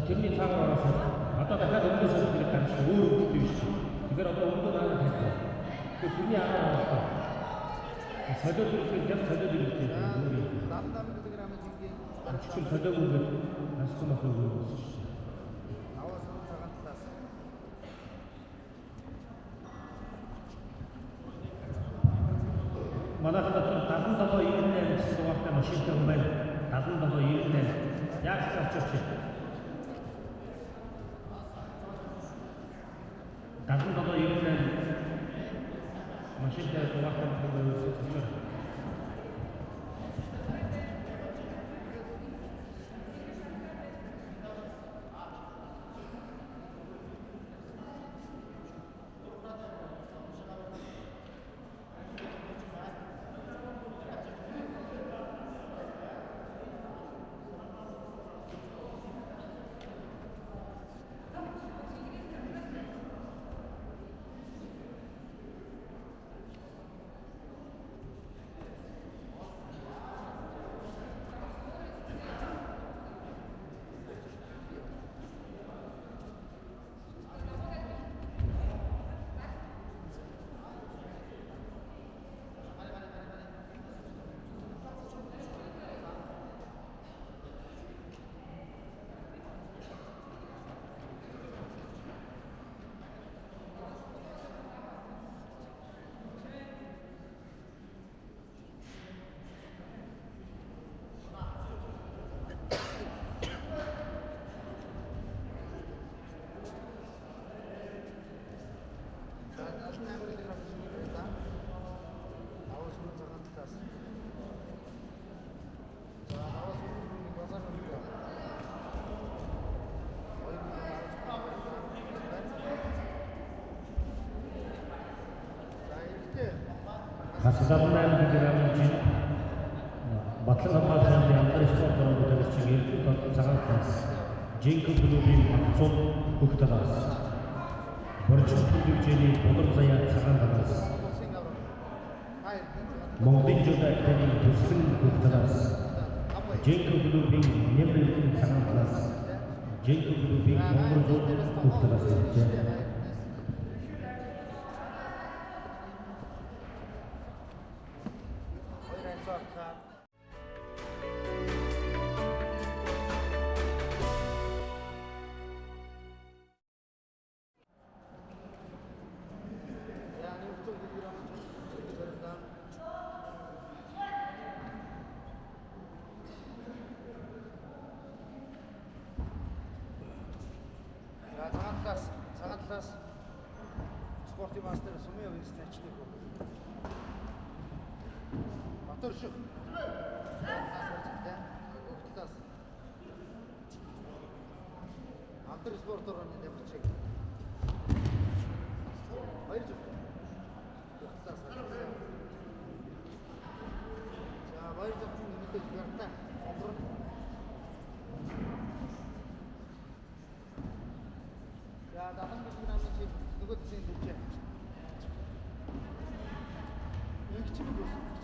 тэрний цаагаар ороод одоо дахиад өмнөөс ирэх гарч өөр өвчтэй биш. Тэгэхээр одоо өмнө дараа тавьдаг. Тэгэхээр тэрний араа болоо. Солиод ирэхэд яг солиод ирэхдээ Дандаа 1 грамм жингийн ачаал солиог үгээд асуусан мах өгөө гэсэн шүү дээ. аваас нь цагаан талаас. Манайх дотор 7798 гэсэн дугаартай машинтай хүн байна. 7798 яг ч очооч. 7798 машинтай дугаартай хүн байна. Хасалман гэрэмжин Батлан хамгааллын спортын хөтөлбөрчийн эрдэнэ тод цагаан талаас Жинк клубын багцууд бүх талаас Боржин төлөвчний болор заяа цагаан талаас Монголын жүлдэ академийн төсвийн бүх талаас Жинк клубын нэмрийн цагаан талаас Жинк клубын монгол зүг бүх талаас Цагаан талаас спортын мастер сумын үеийн ачдаг. Батөр шиг. Талаас. Антер спортоор нэг явчих. Хоёр зүг. Талаас. За хоёр зүг мэдээж гартаа. Сонгор. За дахин бид намайг чи нөгөө төсөнд дүүжээ. Нэг чиг үсэж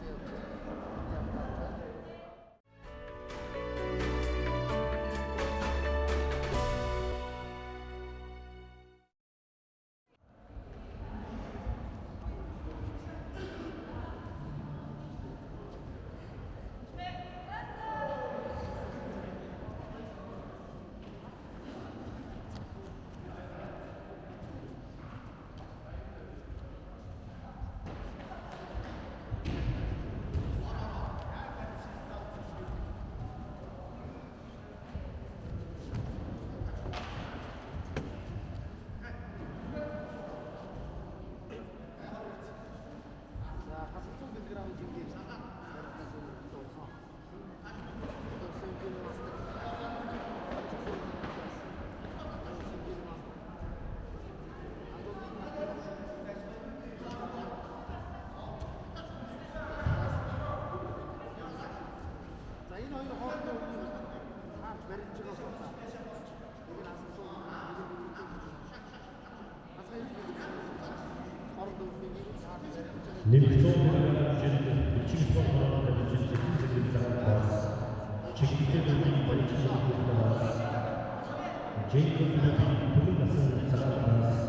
제이콥 필리핀 도민가스 자가다스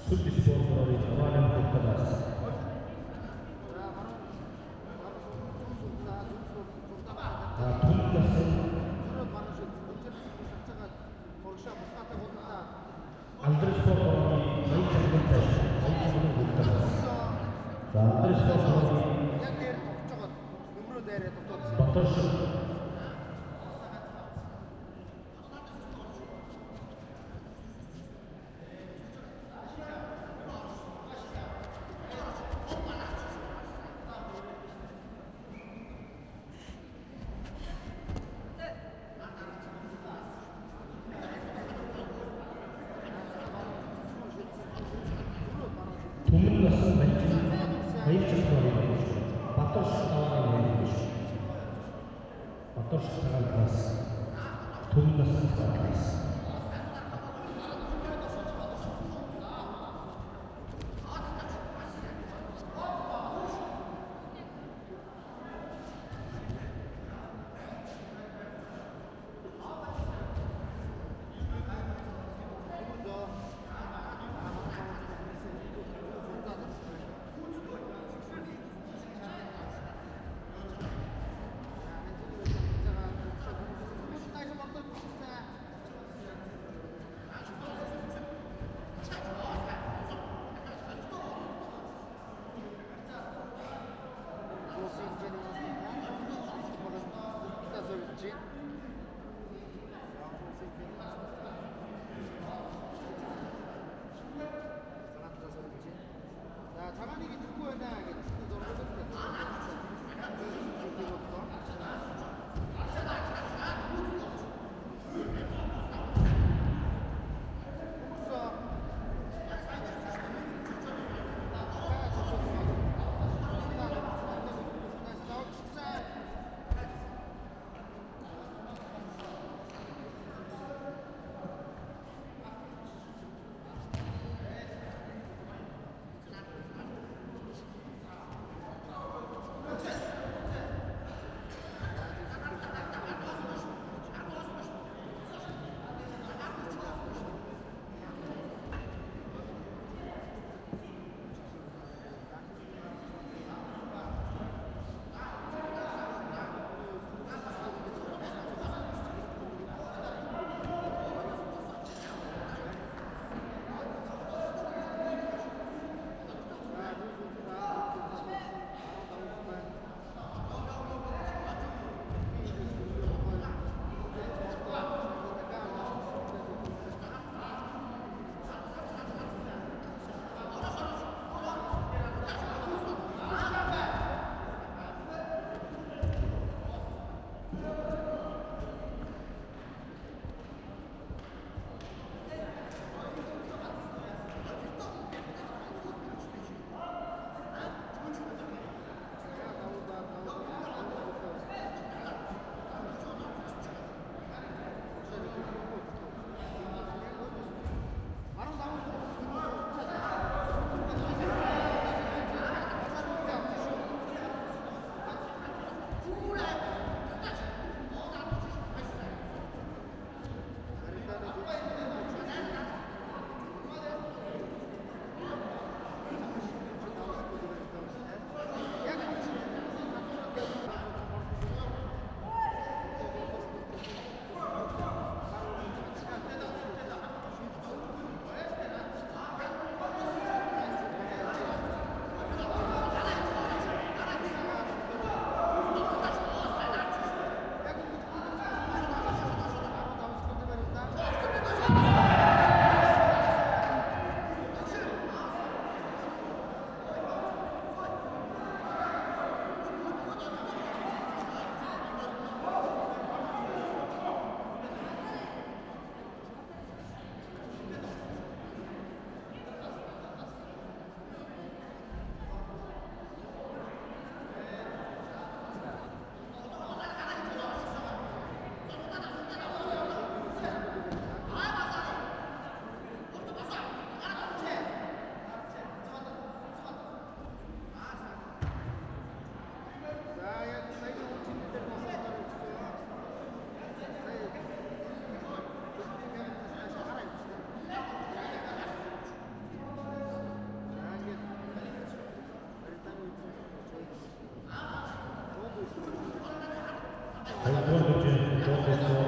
술비스포르로의 조화는 독다다스 도민가스 안드레스포르로의 자이찬근타시 독다다스 안드레스포르로의 버터슈 도민가스 멘트 베이처크라는 것이고 버터슈 나와라는 것이고 버터슈 자가다스 도민가스 자가다스 Oltre a